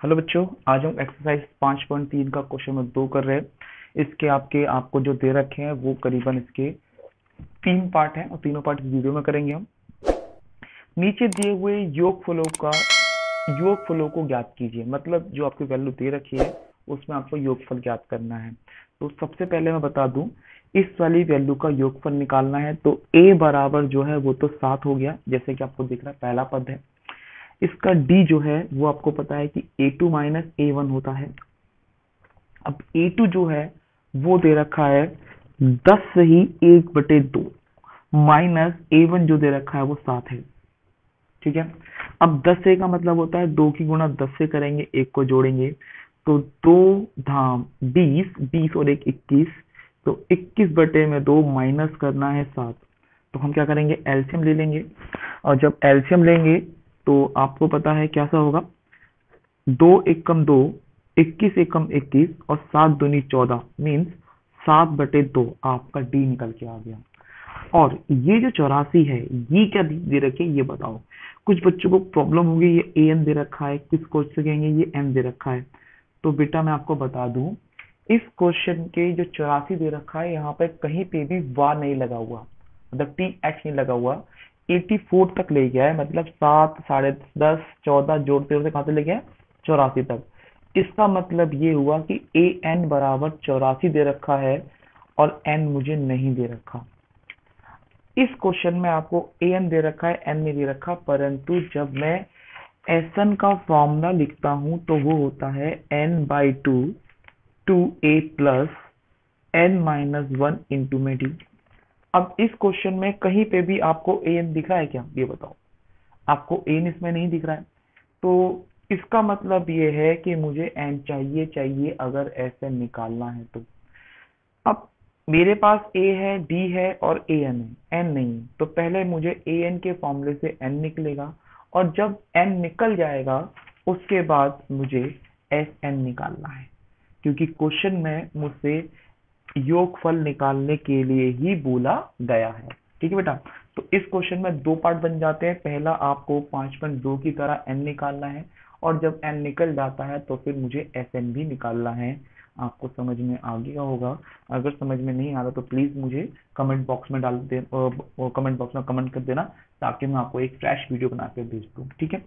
Hello बच्चों, आज हम एक्सरसाइज 5.3 का क्वेश्चन नंबर 2 कर रहे हैं। इसके आपको जो दे रखे हैं वो करीबन इसके 3 पार्ट हैं और तीनों पार्ट इस वीडियो में करेंगे हम। नीचे दिए हुए योग फलों को ज्ञात कीजिए। मतलब जो आपकी वैल्यू दे रखी है उसमें आपको योगफल ज्ञात करना है। तो सबसे पहले मैं बता दूं, इस वाली वैल्यू का योगफल निकालना है तो a बराबर जो है वो तो 7 हो गया, जैसे कि आपको दिख रहा है पहला पद है। इसका d जो है वो आपको पता है कि a2 माइनस a1 होता है। अब a2 जो है वो दे रखा है 10 से ही 1/2 माइनस a1 जो दे रखा है वो 7 है। ठीक है। अब 10 से का मतलब होता है 2 की गुणा 10 से करेंगे, 1 को जोड़ेंगे तो 2 धाम 20, 20 और 1 21, तो 21/2 माइनस करना है 7। तो हम क्या करेंगे, एलसीएम ले लेंगे। और जब एलसीएम लेंगे तो आपको पता है क्या सा होगा, 2 एकम 2, 21 एकम 21 और 7 दूनी 14 मीन्स 7/2 आपका डी निकल के आ गया। और ये जो 84 है ये क्या दे रखे ये बताओ। कुछ बच्चों को प्रॉब्लम होगी, ये ए एन दे रखा है, किस क्वेश्चन से कहेंगे ये एम दे रखा है। तो बेटा मैं आपको बता दूं, इस क्वेश्चन के जो 84 दे रखा है यहाँ पे कहीं पे भी वार नहीं लगा हुआ, मतलब टी एच नहीं लगा हुआ। 84 तक ले गया है, मतलब 7, 10.5, 14 जोड़ते जोड़ते कहां से ले गया है 84 तक। इसका मतलब ये हुआ कि ए एन बराबर 84 दे रखा है और एन मुझे नहीं दे रखा। इस क्वेश्चन में आपको ए एन दे रखा है, एन नहीं दे रखा, परंतु जब मैं एस एन का फॉर्मूला लिखता हूं तो वो होता है n/2 2a plus n-1 into में डी। अब इस क्वेश्चन में कहीं पे भी आपको ए एन दिख रहा है क्या, ये बताओ। आपको ए एन इसमें नहीं दिख रहा है, तो इसका मतलब ये है कि मुझे एन चाहिए अगर एस एन निकालना है तो। अब मेरे पास ए है, डी है और ए एन है, एन नहीं है, तो पहले मुझे ए एन के फॉर्मूले से एन निकलेगा और जब एन निकल जाएगा उसके बाद मुझे एस एन निकालना है, क्योंकि क्वेश्चन में मुझसे योगफल निकालने के लिए ही बोला गया है। ठीक है बेटा। तो इस क्वेश्चन में 2 पार्ट बन जाते हैं। पहला आपको 5.2 की तरह एन निकालना है और जब एन निकल जाता है तो फिर मुझे एस एन भी निकालना है। आपको समझ में आ गया होगा। अगर समझ में नहीं आ रहा तो प्लीज मुझे कमेंट बॉक्स में कमेंट बॉक्स में कमेंट कर देना, ताकि मैं आपको एक फ्रेश वीडियो बना के भेज दूँ। ठीक है।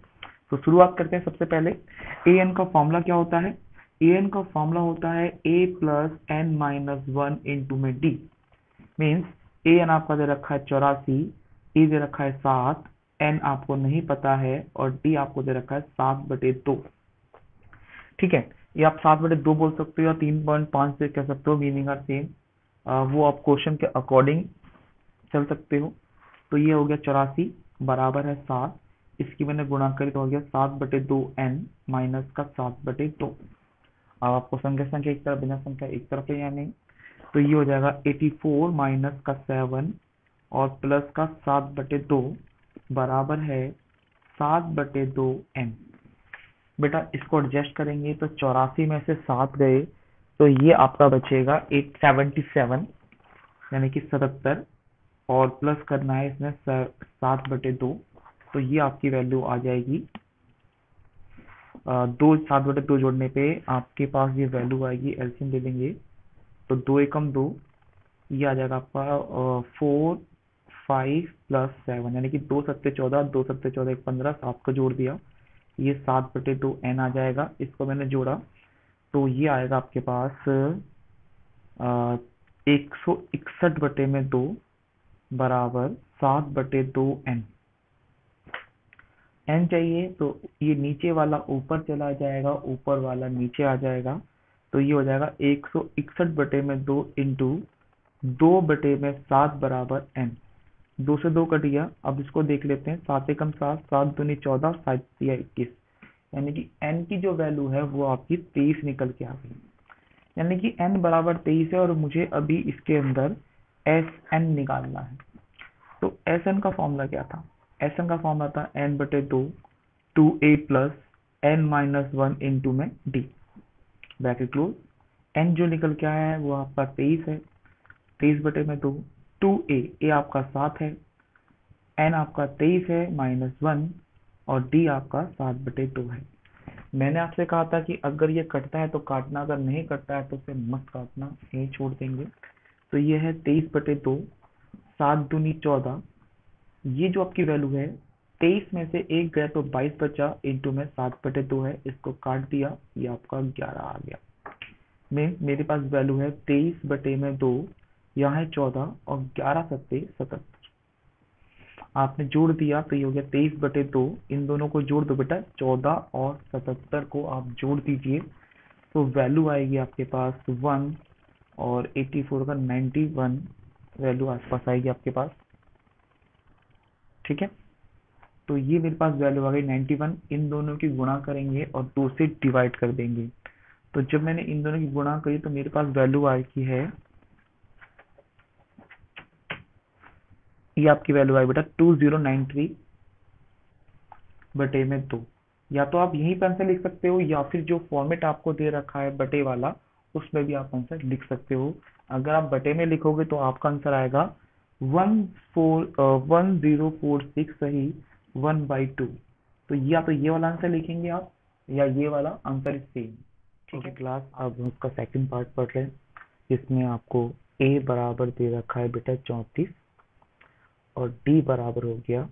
तो शुरुआत करते हैं। सबसे पहले ए एन का फॉर्मूला क्या होता है। ए एन का फॉर्मूला होता है ए प्लस n-1 इंटू में डी। मीन्स ए एन आपका दे रखा है 84, ए दे रखा है 7, एन आपको नहीं पता है और डी आपको दे रखा है 7/2। ठीक है। ये आप 7/2 बोल सकते हो या 3.5 से कह सकते हो, मीनिंग आर सेम। वो आप क्वेश्चन के अकॉर्डिंग चल सकते हो। तो ये हो गया 84 बराबर है 7, इसकी मैंने गुणा करी तो हो गया 7/2 n माइनस का 7/2। अब आपको संख्या संख्या एक तरफ, बिना संख्या एक तरफ है या नहीं, तो ये हो जाएगा 84 माइनस का 7 और प्लस का 7/2 बराबर है 7/2 n। बेटा इसको एडजस्ट करेंगे तो 84 में से 7 गए तो ये आपका बचेगा 877, यानी कि 77, और प्लस करना है इसमें 7/2, तो ये आपकी वैल्यू आ जाएगी। 7/2 जोड़ने पे आपके पास ये वैल्यू आएगी, एलसीएम ले लेंगे तो 2 एकम 2, ये आ जाएगा आपका 4 5 प्लस 7, यानी कि 2 सत्ते 14, 2 सत्ते 14 1 15, 7 को जोड़ दिया, ये 7/2 n आ जाएगा। इसको मैंने जोड़ा तो ये आएगा आपके पास 161/2 बराबर 7/2 n। n चाहिए तो ये नीचे वाला ऊपर चला जाएगा, ऊपर वाला नीचे आ जाएगा, तो ये हो जाएगा 161/2 इंटू 2/7 बराबर n। 2 से 2 कट गया। अब इसको देख लेते हैं, 7 एकम 7, 7 दूनी 14, 7 या 21, यानी कि n की जो वैल्यू है वो आपकी 23 निकल के आ गई। यानी कि n बराबर 23 है और मुझे अभी इसके अंदर एस एन निकालना है। तो एस एन का फॉर्मूला क्या था, एस एन का फॉर्मूला था n/2 2a plus n-1 into में डी, ब्रैकेट क्लोज। n जो निकल के आया है वो आपका 23 है, 23/2, 2a, a आपका 7 है, n आपका 23 है -1 और d आपका 7/2 है। मैंने आपसे कहा था कि अगर ये कटता है तो काटना, अगर नहीं कटता है तो उसे मत काटना, यही छोड़ देंगे। तो ये है 23/2, 7 दूनी 14। ये जो आपकी वैल्यू है, 23 में से एक गया तो 22 बचा, इंटू में 7/2 है, इसको काट दिया, ये आपका 11 आ गया। में मेरे पास वैल्यू है 23/2, यहाँ है 14 और 11×7=77। आपने जोड़ दिया तो ये हो गया 23/2, इन दोनों को जोड़ दो बेटा, 14 और 77 को आप जोड़ दीजिए, तो वैल्यू आएगी आपके पास 1 और 84 का 91 वैल्यू आसपास आएगी आपके पास। ठीक है, तो ये मेरे पास वैल्यू आ गई 91। इन दोनों की गुणा करेंगे और 2 से डिवाइड कर देंगे। तो जब मैंने इन दोनों की गुणा करी तो मेरे पास वैल्यू आएगी है, ये आपकी वैल्यू आई बेटा 2093/2। या तो आप यहीं पर आंसर लिख सकते हो, या फिर जो फॉर्मेट आपको दे रखा है बटे वाला, उसमें भी आप आंसर लिख सकते हो। अगर आप बटे में लिखोगे तो आपका आंसर आएगा 1046 सही 1/2। तो या तो ये वाला आंसर लिखेंगे आप, या ये वाला आंसर इज सेम। ठीक है क्लास, अब हम उसका सेकंड पार्ट पढ़ रहे हैं, जिसमें आपको a बराबर दे रखा है बेटा 34, और d बराबर हो गया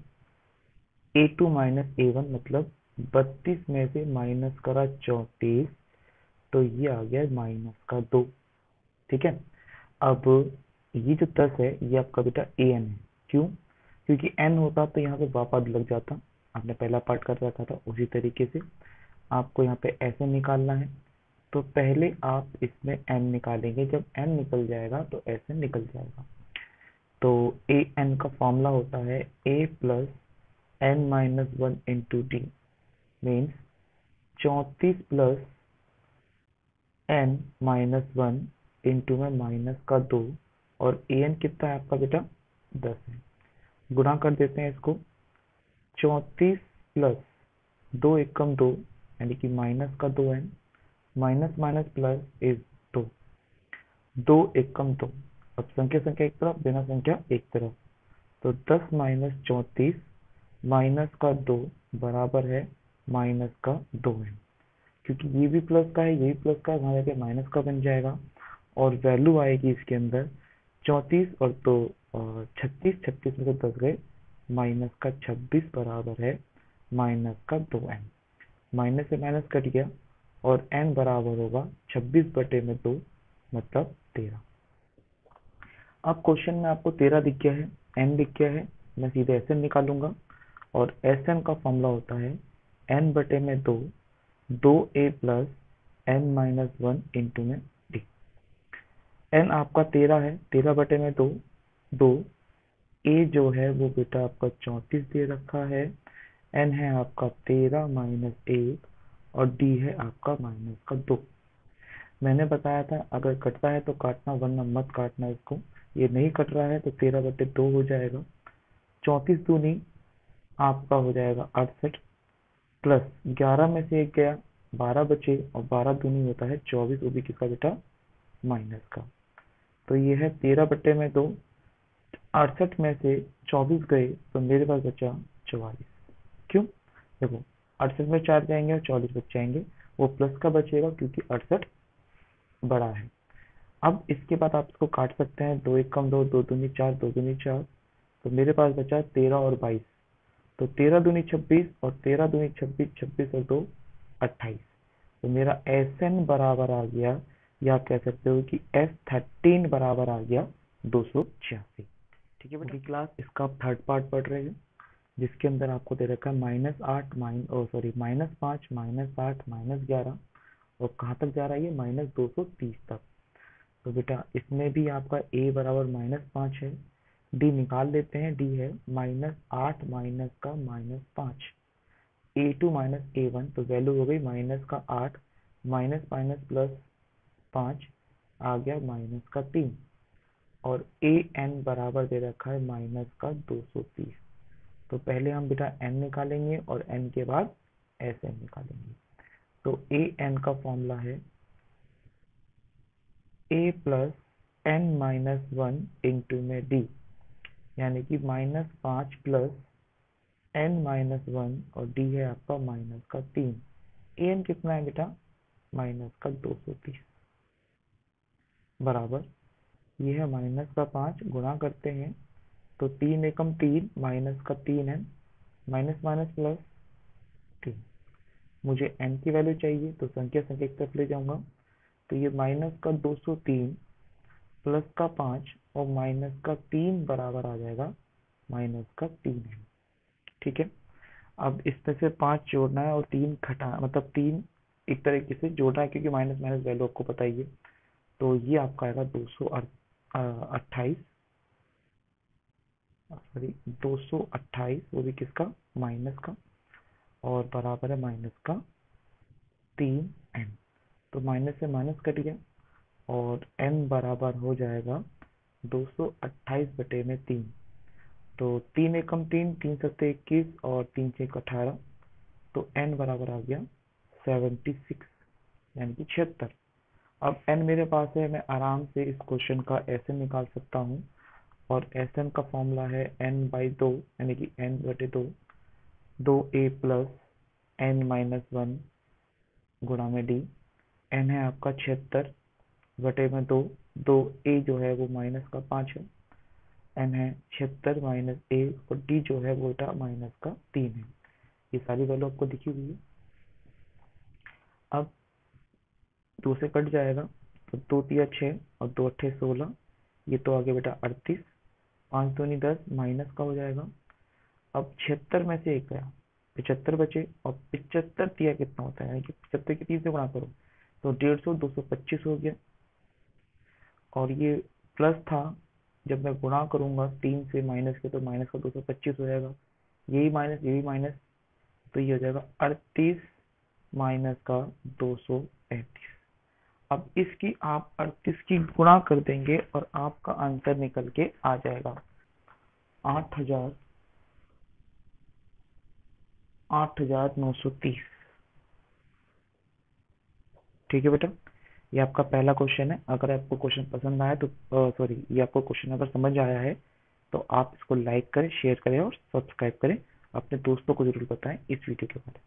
A2 माइनस A1, मतलब 32 में से माइनस करा 34, तो ये आ गया -2। ठीक है, अब ये जो 10 है ये आपका बेटा an है। क्यों? क्योंकि n होता तो यहाँ पे वापस लग जाता, आपने पहला पार्ट कर रखा था उसी तरीके से। आपको यहाँ पे ऐसे निकालना है, तो पहले आप इसमें n निकालेंगे, जब n निकल जाएगा तो ऐसे निकल जाएगा। तो an का फॉर्मूला होता है a plus n-1 into D, means 34 plus n-1 into में -2, और an कितना है आपका बेटा 10 है। गुणा कर देते हैं इसको, 34 प्लस 2 एकम 2, यानी कि -2n, minus minus plus is 2, 2 एकम 2। अब संख्या संख्या एक तरफ, बिना संख्या एक तरफ, तो 10 माइनस 34 -2 बराबर है -2 है। क्योंकि ये भी प्लस का है, ये भी प्लस का है, वहां जाके माइनस का बन जाएगा, और वैल्यू आएगी इसके अंदर 34 और 2 और 36, 36 में से 10 गए, -26 बराबर है -2n। माइनस से माइनस कट गया, और n बराबर होगा 26/2, मतलब 13। अब क्वेश्चन में आपको 13 दिख गया है, n दिख गया है, मैं सीधे Sn निकालूंगा, और Sn का फॉर्मूला होता है n/2, 2a plus n-1 into में d। n आपका 13 है, 13/2, 2, a जो है वो बेटा आपका 34 दे रखा है, n है आपका 13 माइनस 1, और d है आपका -2। मैंने बताया था अगर कटता है तो काटना, वरना मत काटना इसको। ये नहीं कट रहा है तो 13/2 हो जाएगा। 34 दूनी आपका हो जाएगा 68, प्लस 11 में से एक गया, 12 बचे, और 12 दूनी होता है 24, वो भी किसका बेटा माइनस का। तो ये है 13/2, 68 में से 24 गए तो मेरे पास बचा 44। क्यों? देखो, 68 में 4 जाएंगे और 44 बच जाएंगे, वो प्लस का बचेगा क्योंकि 68 बड़ा है। अब इसके बाद आप इसको काट सकते हैं, 2 एकम 2, 2 दूनी 4, 2 दूनी 4, तो मेरे पास बचा 13 और 22, तो 13 दूनी 26, और 13 दूनी 26, 26 और 2 28। तो मेरा Sn बराबर आ गया, या आप कह सकते हो कि S13 बराबर आ गया 286। ठीक है बेटा क्लास, इसका आप थर्ड पार्ट पढ़ रहे हैं, जिसके अंदर आपको दे रखा है -8 -5 -8 -11, और कहाँ तक जा रहा है ये -230 तक। तो बेटा इसमें भी आपका a बराबर -5 है, d निकाल लेते हैं, d है -8 माइनस का -5, a2 माइनस a1, तो वैल्यू हो गई -8, माइनस माइनस प्लस 5 आ गया -3, और an बराबर दे रखा है -230। तो पहले हम बेटा n निकालेंगे और n के बाद Sn निकालेंगे। तो an का फॉर्मूला है a प्लस n-1 इंटू में d, यानी कि -5 प्लस n-1, और d है आपका -3, an कितना है बेटा, माइनस का 230 बराबर, ये है माइनस का 5, गुणा करते हैं तो 3 एकम 3, माइनस का 3 है, माइनस माइनस प्लस 3। मुझे n की वैल्यू चाहिए तो संख्या संख्या की तरफ ले जाऊंगा, तो ये माइनस का 203 प्लस का 5 और माइनस का 3 बराबर आ जाएगा माइनस का 3 है। ठीक है, अब इसमें से 5 जोड़ना है और 3 घटा, मतलब 3 एक तरीके से जोड़ना है क्योंकि माइनस माइनस वैल्यू आपको पता ही है। तो ये आपका आएगा 228, सॉरी 228, वो भी किसका, माइनस का, और बराबर है माइनस का 3n। तो माइनस से माइनस कट गया और n बराबर हो जाएगा 228 बटे में 3। तो 3 एकम 3, 3 सत्ते 21 और 3 छः 18, तो n बराबर आ गया 76, यानी कि 76। अब n मेरे पास है, मैं आराम से इस क्वेश्चन का SN निकाल सकता हूँ, और SN का फॉर्मूला है n/2, यानी कि n बटे 2, 2a प्लस n माइनस 1 गुणा में d। n है आपका 76 बटे में 2, 2a जो है वो माइनस का 5 है, n है 76 माइनस a, और d जो है वो बेटा माइनस का 3 है। ये सारी वैल्यू आपको दिखी हुई है। अब 2 से कट जाएगा तो 2 तिया 6 और 2 अट्ठे 16, ये तो आगे बेटा 38, 5 दूनी 10, माइनस का हो जाएगा। अब 76 में से एक गया, 75 बचे, और 75 तिया कितना होता है, यानी कि 75 की 3 से गुणा करो तो 150, 225 हो गया। और ये प्लस था, जब मैं गुणा करूंगा 3 से माइनस के तो माइनस का 225 हो जाएगा, यही माइनस यही माइनस, तो ये हो जाएगा 38 माइनस का 235। अब इसकी आप 38 की गुणा कर देंगे और आपका आंसर निकल के आ जाएगा 8,930। ठीक है बेटा, ये आपका पहला क्वेश्चन है। अगर आपको क्वेश्चन पसंद आया तो, सॉरी, ये आपको क्वेश्चन अगर समझ आया है तो आप इसको लाइक करें, शेयर करें और सब्सक्राइब करें। अपने दोस्तों को जरूर बताएं इस वीडियो के बारे में।